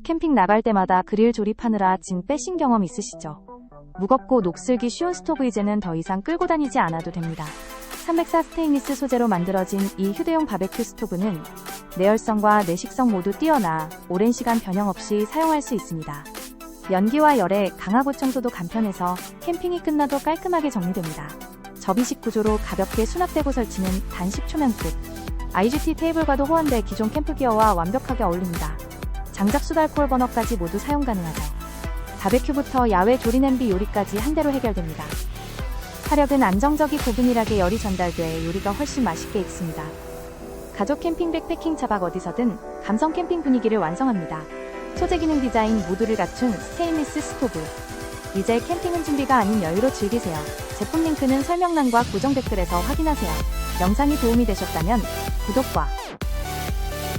캠핑 나갈 때마다 그릴 조립하느라 진 빼신 경험 있으시죠? 무겁고 녹슬기 쉬운 스토브 이제는 더 이상 끌고 다니지 않아도 됩니다. 304 스테인리스 소재로 만들어진 이 휴대용 바베큐 스토브는 내열성과 내식성 모두 뛰어나 오랜 시간 변형 없이 사용할 수 있습니다. 연기와 열에 강하고 청소도 간편해서 캠핑이 끝나도 깔끔하게 정리됩니다. 접이식 구조로 가볍게 수납되고 설치는 단 10초면 끝. IGT 테이블과도 호환돼 기존 캠프기어와 완벽하게 어울립니다. 장작 수달콜 버너까지 모두 사용 가능하죠. 바베큐부터 야외 조리 냄비 요리까지 한 대로 해결됩니다. 화력은 안정적이고 균일하게 열이 전달돼 요리가 훨씬 맛있게 익습니다. 가족 캠핑 백패킹 차박 어디서든 감성 캠핑 분위기를 완성합니다. 소재 기능 디자인 모두를 갖춘 스테인리스 스토브. 이제 캠핑은 준비가 아닌 여유로 즐기세요. 제품 링크는 설명란과 고정 댓글에서 확인하세요. 영상이 도움이 되셨다면 구독과